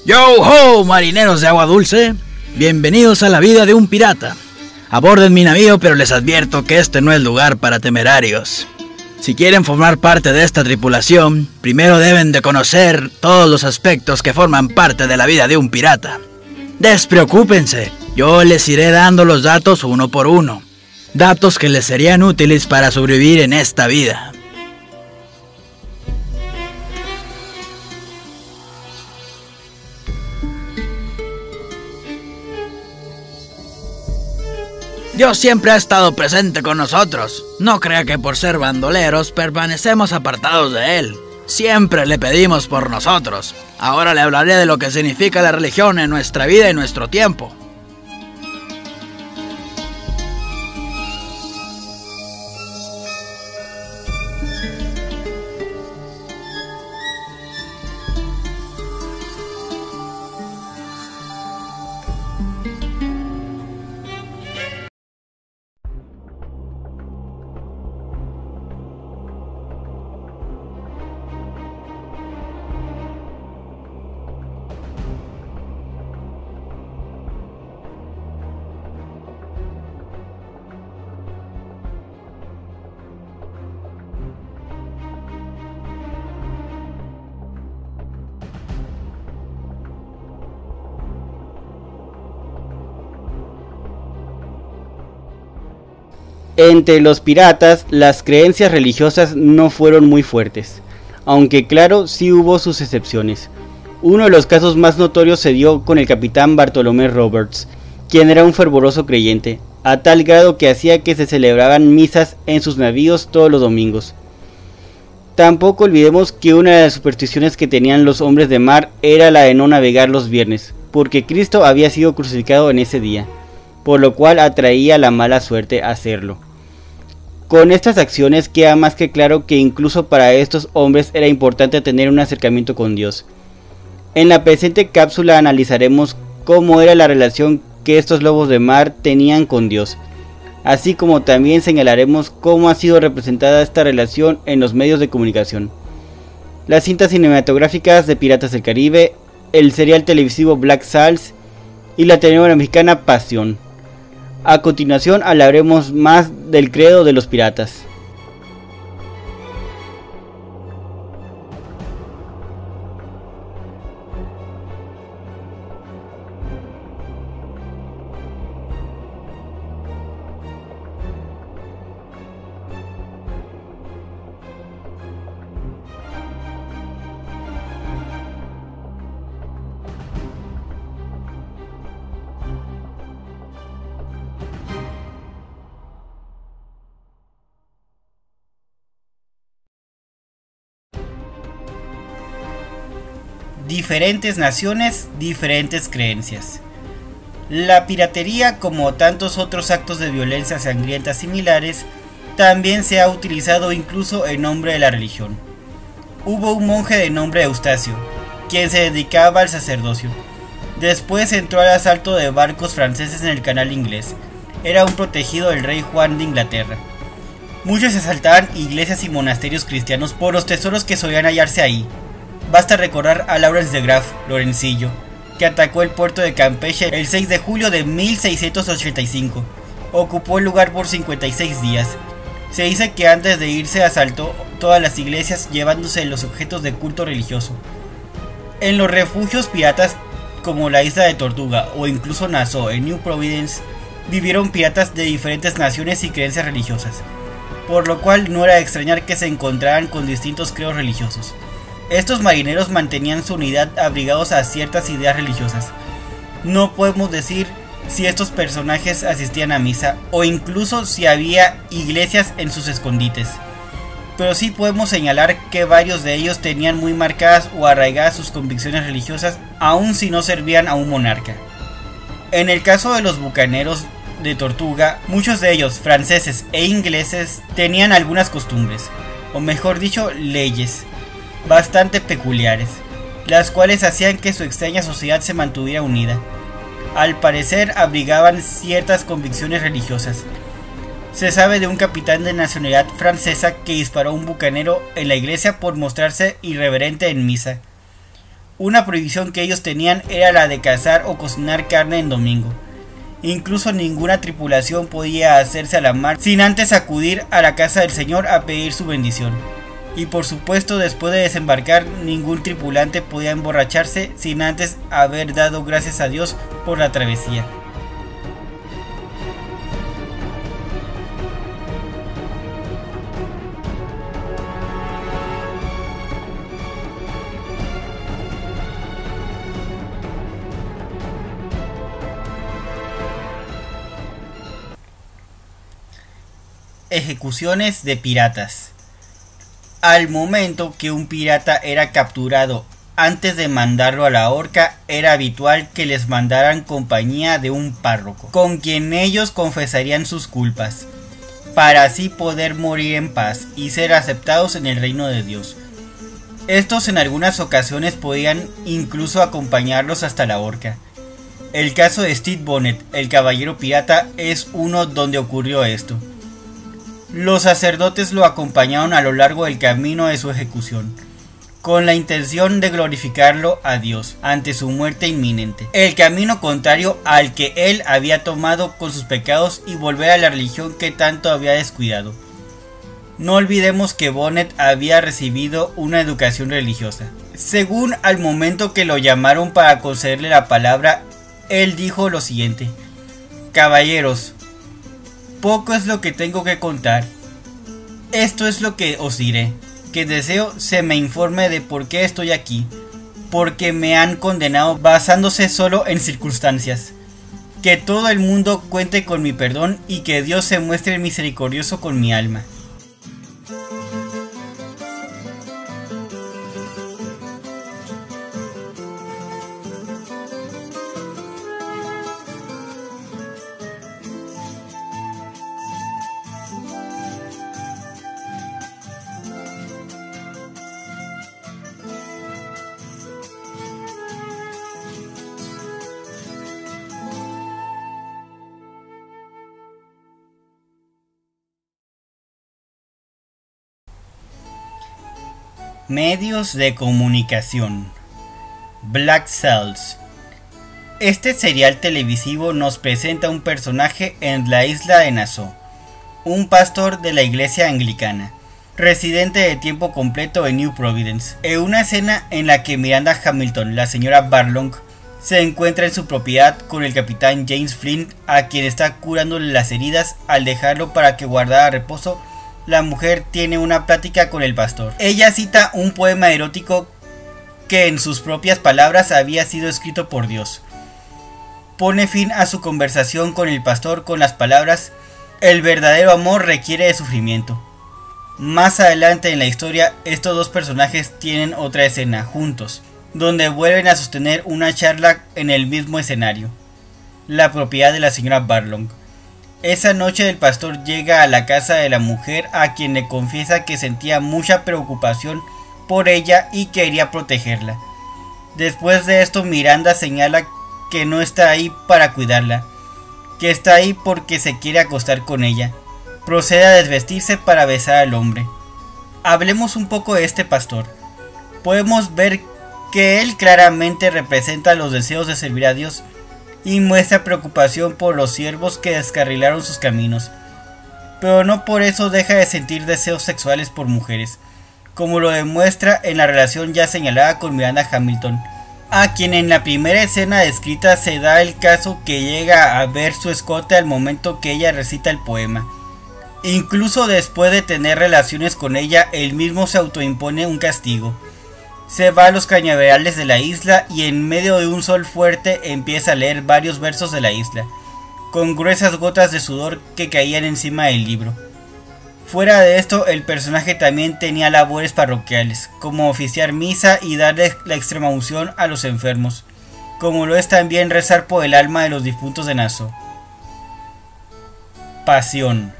Yo ho, marineros de agua dulce, bienvenidos a la vida de un pirata. Aborden mi navío, pero les advierto que este no es lugar para temerarios. Si quieren formar parte de esta tripulación, primero deben de conocer todos los aspectos que forman parte de la vida de un pirata. Despreocúpense, yo les iré dando los datos uno por uno. Datos que les serían útiles para sobrevivir en esta vida. Dios siempre ha estado presente con nosotros. No crea que por ser bandoleros permanecemos apartados de Él. Siempre le pedimos por nosotros. Ahora le hablaré de lo que significa la religión en nuestra vida y nuestro tiempo. Entre los piratas, las creencias religiosas no fueron muy fuertes, aunque claro, sí hubo sus excepciones. Uno de los casos más notorios se dio con el capitán Bartolomé Roberts, quien era un fervoroso creyente, a tal grado que hacía que se celebraban misas en sus navíos todos los domingos. Tampoco olvidemos que una de las supersticiones que tenían los hombres de mar era la de no navegar los viernes, porque Cristo había sido crucificado en ese día, por lo cual atraía la mala suerte hacerlo. Con estas acciones queda más que claro que incluso para estos hombres era importante tener un acercamiento con Dios. En la presente cápsula analizaremos cómo era la relación que estos lobos de mar tenían con Dios, así como también señalaremos cómo ha sido representada esta relación en los medios de comunicación. Las cintas cinematográficas de Piratas del Caribe, el serial televisivo Black Sails y la telenovela mexicana Pasión. A continuación hablaremos más del credo de los piratas. Diferentes naciones, diferentes creencias. La piratería, como tantos otros actos de violencia sangrienta similares, también se ha utilizado incluso en nombre de la religión. Hubo un monje de nombre Eustacio, quien se dedicaba al sacerdocio. Después entró al asalto de barcos franceses en el canal inglés. Era un protegido del rey Juan de Inglaterra. Muchos asaltaban iglesias y monasterios cristianos por los tesoros que solían hallarse ahí. Basta recordar a Lawrence de Graff, Lorencillo, que atacó el puerto de Campeche el 6 de julio de 1685. Ocupó el lugar por 56 días. Se dice que antes de irse asaltó todas las iglesias llevándose los objetos de culto religioso. En los refugios piratas como la isla de Tortuga o incluso Nassau en New Providence vivieron piratas de diferentes naciones y creencias religiosas, por lo cual no era de extrañar que se encontraran con distintos credos religiosos. Estos marineros mantenían su unidad abrigados a ciertas ideas religiosas. No podemos decir si estos personajes asistían a misa o incluso si había iglesias en sus escondites, pero sí podemos señalar que varios de ellos tenían muy marcadas o arraigadas sus convicciones religiosas, aun si no servían a un monarca. En el caso de los bucaneros de Tortuga, muchos de ellos, franceses e ingleses, tenían algunas costumbres, o mejor dicho, leyes bastante peculiares, las cuales hacían que su extraña sociedad se mantuviera unida. Al parecer abrigaban ciertas convicciones religiosas. Se sabe de un capitán de nacionalidad francesa que disparó a un bucanero en la iglesia por mostrarse irreverente en misa. Una prohibición que ellos tenían era la de cazar o cocinar carne en domingo. Incluso ninguna tripulación podía hacerse a la mar sin antes acudir a la casa del Señor a pedir su bendición. Y por supuesto, después de desembarcar, ningún tripulante podía emborracharse sin antes haber dado gracias a Dios por la travesía. Ejecuciones de piratas. Al momento que un pirata era capturado, antes de mandarlo a la horca, era habitual que les mandaran compañía de un párroco, con quien ellos confesarían sus culpas, para así poder morir en paz y ser aceptados en el reino de Dios. Estos en algunas ocasiones podían incluso acompañarlos hasta la horca. El caso de Stede Bonnet, el caballero pirata, es uno donde ocurrió esto. Los sacerdotes lo acompañaron a lo largo del camino de su ejecución, con la intención de glorificarlo a Dios ante su muerte inminente, el camino contrario al que él había tomado con sus pecados y volver a la religión que tanto había descuidado. No olvidemos que Bonnet había recibido una educación religiosa. Según al momento que lo llamaron para concederle la palabra, él dijo lo siguiente: caballeros, poco es lo que tengo que contar. Esto es lo que os diré, que deseo se me informe de por qué estoy aquí, porque me han condenado basándose solo en circunstancias. Que todo el mundo cuente con mi perdón y que Dios se muestre misericordioso con mi alma. Medios de comunicación. Black Sails. Este serial televisivo nos presenta un personaje en la isla de Nassau, un pastor de la iglesia anglicana, residente de tiempo completo en New Providence, en una escena en la que Miranda Hamilton, la señora Barlow, se encuentra en su propiedad con el capitán James Flint, a quien está curándole las heridas. Al dejarlo para que guardara reposo, la mujer tiene una plática con el pastor. Ella cita un poema erótico que en sus propias palabras había sido escrito por Dios. Pone fin a su conversación con el pastor con las palabras: el verdadero amor requiere de sufrimiento. Más adelante en la historia, estos dos personajes tienen otra escena juntos, donde vuelven a sostener una charla en el mismo escenario, la propiedad de la señora Barlow. Esa noche el pastor llega a la casa de la mujer, a quien le confiesa que sentía mucha preocupación por ella y quería protegerla. Después de esto, Miranda señala que no está ahí para cuidarla, que está ahí porque se quiere acostar con ella. Procede a desvestirse para besar al hombre. Hablemos un poco de este pastor. Podemos ver que él claramente representa los deseos de servir a Dios y muestra preocupación por los siervos que descarrilaron sus caminos, pero no por eso deja de sentir deseos sexuales por mujeres, como lo demuestra en la relación ya señalada con Miranda Hamilton, a quien en la primera escena descrita se da el caso que llega a ver su escote al momento que ella recita el poema. Incluso después de tener relaciones con ella, él mismo se autoimpone un castigo. Se va a los cañaverales de la isla y en medio de un sol fuerte empieza a leer varios versos de la isla, con gruesas gotas de sudor que caían encima del libro. Fuera de esto, el personaje también tenía labores parroquiales, como oficiar misa y darle la extrema unción a los enfermos, como lo es también rezar por el alma de los difuntos de Nassau. Pasión.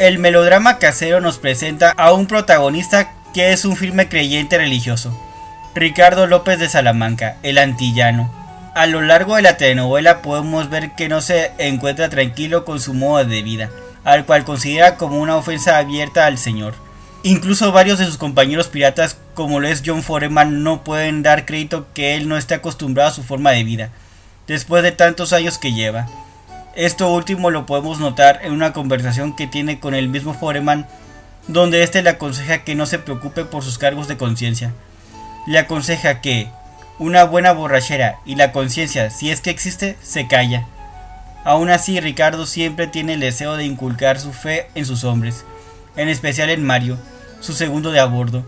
El melodrama casero nos presenta a un protagonista que es un firme creyente religioso, Ricardo López de Salamanca, el antillano. A lo largo de la telenovela podemos ver que no se encuentra tranquilo con su modo de vida, al cual considera como una ofensa abierta al Señor. Incluso varios de sus compañeros piratas como lo es John Foreman, no pueden dar crédito que él no esté acostumbrado a su forma de vida, después de tantos años que lleva. Esto último lo podemos notar en una conversación que tiene con el mismo Foreman, donde éste le aconseja que no se preocupe por sus cargos de conciencia. Le aconseja que una buena borrachera y la conciencia, si es que existe, se calla. Aún así, Ricardo siempre tiene el deseo de inculcar su fe en sus hombres, en especial en Mario, su segundo de a bordo,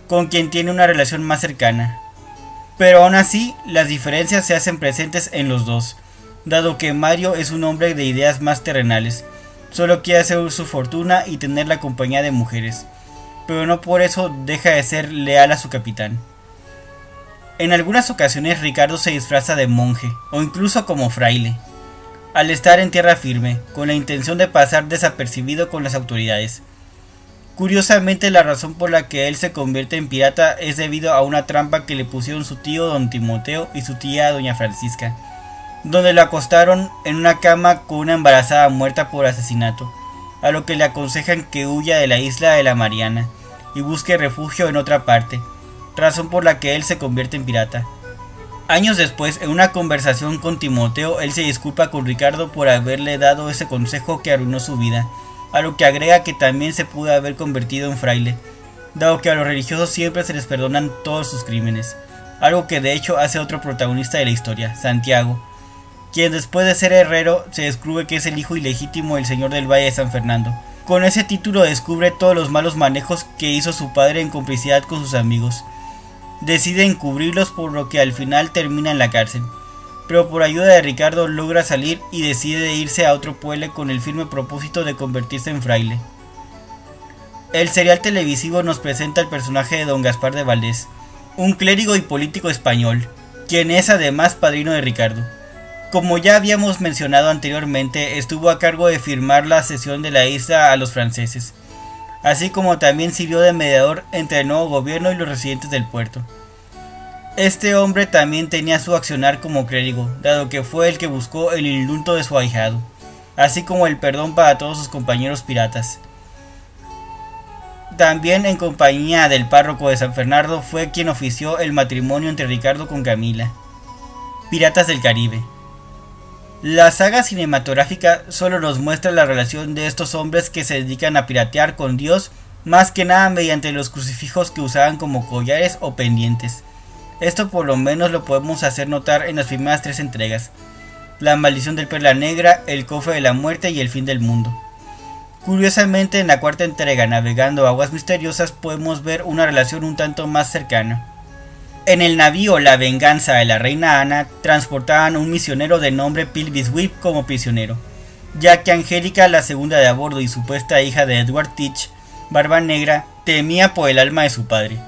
con quien tiene una relación más cercana. Pero aún así, las diferencias se hacen presentes en los dos, dado que Mario es un hombre de ideas más terrenales, solo quiere hacer su fortuna y tener la compañía de mujeres, pero no por eso deja de ser leal a su capitán. En algunas ocasiones Ricardo se disfraza de monje, o incluso como fraile, al estar en tierra firme, con la intención de pasar desapercibido con las autoridades. Curiosamente, la razón por la que él se convierte en pirata es debido a una trampa que le pusieron su tío don Timoteo y su tía doña Francisca, donde lo acostaron en una cama con una embarazada muerta por asesinato, a lo que le aconsejan que huya de la isla de la Mariana y busque refugio en otra parte, razón por la que él se convierte en pirata. Años después, en una conversación con Timoteo, él se disculpa con Ricardo por haberle dado ese consejo que arruinó su vida, a lo que agrega que también se pudo haber convertido en fraile, dado que a los religiosos siempre se les perdonan todos sus crímenes, algo que de hecho hace otro protagonista de la historia, Santiago, quien después de ser herrero se descubre que es el hijo ilegítimo del señor del Valle de San Fernando. Con ese título descubre todos los malos manejos que hizo su padre en complicidad con sus amigos. Decide encubrirlos, por lo que al final termina en la cárcel, pero por ayuda de Ricardo logra salir y decide irse a otro pueblo con el firme propósito de convertirse en fraile. El serial televisivo nos presenta el personaje de don Gaspar de Valdés, un clérigo y político español, quien es además padrino de Ricardo. Como ya habíamos mencionado anteriormente, estuvo a cargo de firmar la cesión de la isla a los franceses, así como también sirvió de mediador entre el nuevo gobierno y los residentes del puerto. Este hombre también tenía su accionar como clérigo, dado que fue el que buscó el indulto de su ahijado, así como el perdón para todos sus compañeros piratas. También en compañía del párroco de San Fernando fue quien ofició el matrimonio entre Ricardo con Camila. Piratas del Caribe. La saga cinematográfica solo nos muestra la relación de estos hombres que se dedican a piratear con Dios, más que nada mediante los crucifijos que usaban como collares o pendientes. Esto por lo menos lo podemos hacer notar en las primeras 3 entregas: La maldición del Perla Negra, El cofre de la muerte y El fin del mundo. Curiosamente, en la 4ª entrega, Navegando aguas misteriosas, podemos ver una relación un tanto más cercana. En el navío La venganza de la reina Ana transportaban a un misionero de nombre Pilvis Whip como prisionero, ya que Angélica, la segunda de a bordo y supuesta hija de Edward Teach, Barba Negra, temía por el alma de su padre.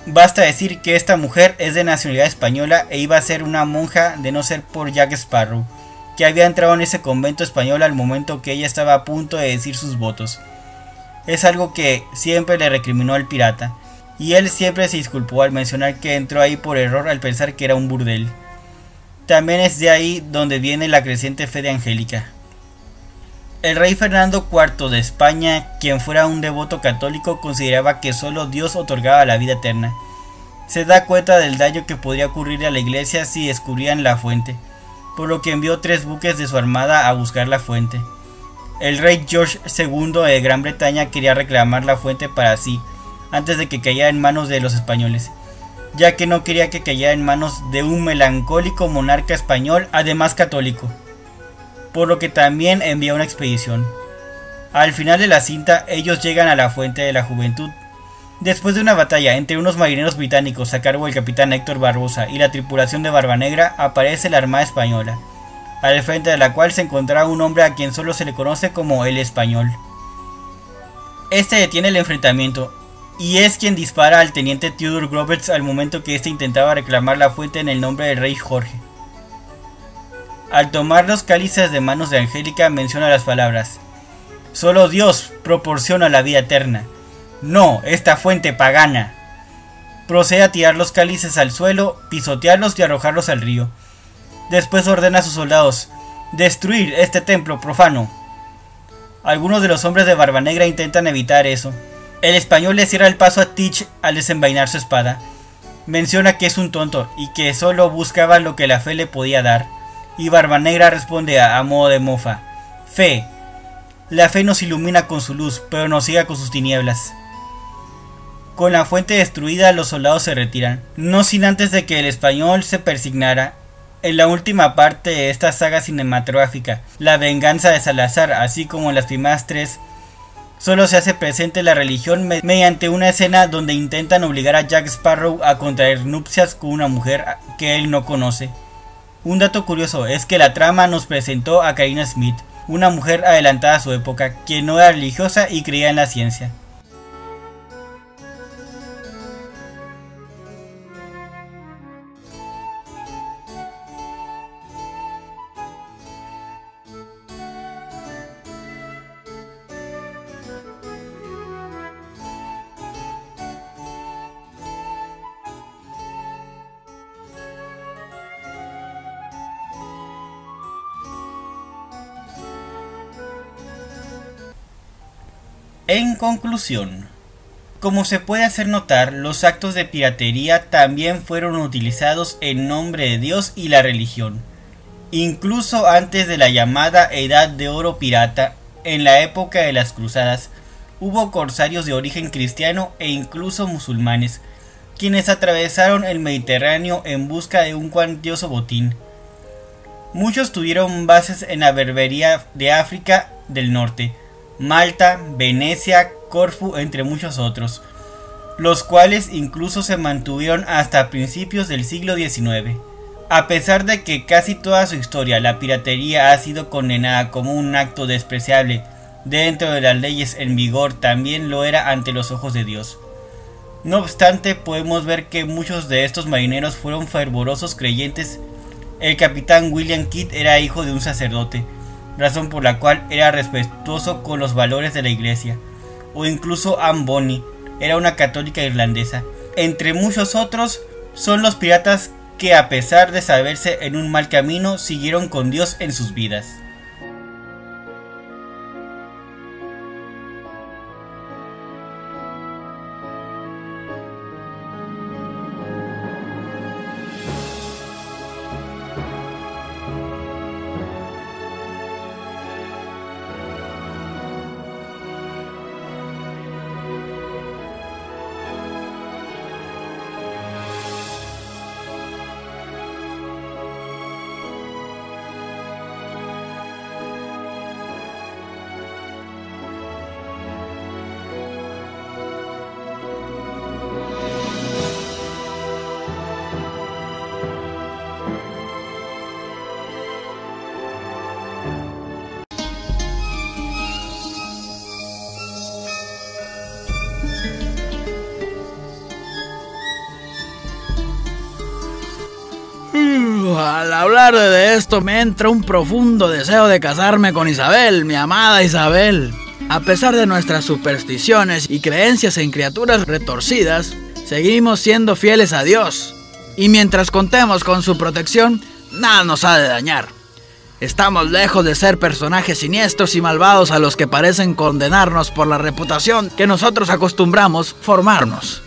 Basta decir que esta mujer es de nacionalidad española e iba a ser una monja de no ser por Jack Sparrow, que había entrado en ese convento español al momento que ella estaba a punto de decir sus votos. Es algo que siempre le recriminó al pirata, y él siempre se disculpó al mencionar que entró ahí por error al pensar que era un burdel. También es de ahí donde viene la creciente fe de Angélica. El rey Fernando IV de España, quien fuera un devoto católico, consideraba que solo Dios otorgaba la vida eterna. Se da cuenta del daño que podría ocurrir a la iglesia si descubrían la fuente, por lo que envió 3 buques de su armada a buscar la fuente. El rey George II de Gran Bretaña quería reclamar la fuente para sí, antes de que cayera en manos de los españoles, ya que no quería que cayera en manos de un melancólico monarca español, además católico, por lo que también envía una expedición. Al final de la cinta, ellos llegan a la Fuente de la Juventud. Después de una batalla entre unos marineros británicos a cargo del capitán Héctor Barbosa y la tripulación de Barba Negra, aparece la Armada Española, al frente de la cual se encontraba un hombre a quien solo se le conoce como el Español. Este detiene el enfrentamiento, y es quien dispara al teniente Theodore Roberts al momento que éste intentaba reclamar la fuente en el nombre del rey Jorge. Al tomar los cálices de manos de Angélica, menciona las palabras: «Solo Dios proporciona la vida eterna, no esta fuente pagana». Procede a tirar los cálices al suelo, pisotearlos y arrojarlos al río. Después ordena a sus soldados: «Destruir este templo profano». Algunos de los hombres de Barba Negra intentan evitar eso. El español le cierra el paso a Teach al desenvainar su espada. Menciona que es un tonto y que solo buscaba lo que la fe le podía dar. Y Barbanegra responde a modo de mofa: fe. La fe nos ilumina con su luz, pero nos ciega con sus tinieblas. Con la fuente destruida, los soldados se retiran, no sin antes de que el español se persignara. En la última parte de esta saga cinematográfica, La venganza de Salazar, así como en las primeras tres, solo se hace presente la religión mediante una escena donde intentan obligar a Jack Sparrow a contraer nupcias con una mujer que él no conoce. Un dato curioso es que la trama nos presentó a Karina Smith, una mujer adelantada a su época, quien no era religiosa y creía en la ciencia. En conclusión, como se puede hacer notar, los actos de piratería también fueron utilizados en nombre de Dios y la religión. Incluso antes de la llamada Edad de Oro pirata, en la época de las cruzadas, hubo corsarios de origen cristiano e incluso musulmanes, quienes atravesaron el Mediterráneo en busca de un cuantioso botín. Muchos tuvieron bases en la Berbería de África del Norte, Malta, Venecia, Corfú, entre muchos otros, los cuales incluso se mantuvieron hasta principios del siglo XIX. A pesar de que casi toda su historia la piratería ha sido condenada como un acto despreciable dentro de las leyes en vigor, también lo era ante los ojos de Dios. No obstante, podemos ver que muchos de estos marineros fueron fervorosos creyentes. El capitán William Kidd era hijo de un sacerdote, razón por la cual era respetuoso con los valores de la iglesia, o incluso Anne Bonny era una católica irlandesa. Entre muchos otros, son los piratas que, a pesar de saberse en un mal camino, siguieron con Dios en sus vidas. Al hablar de esto me entra un profundo deseo de casarme con Isabel, mi amada Isabel. A pesar de nuestras supersticiones y creencias en criaturas retorcidas, seguimos siendo fieles a Dios. Y mientras contemos con su protección, nada nos ha de dañar. Estamos lejos de ser personajes siniestros y malvados a los que parecen condenarnos por la reputación que nosotros acostumbramos formarnos.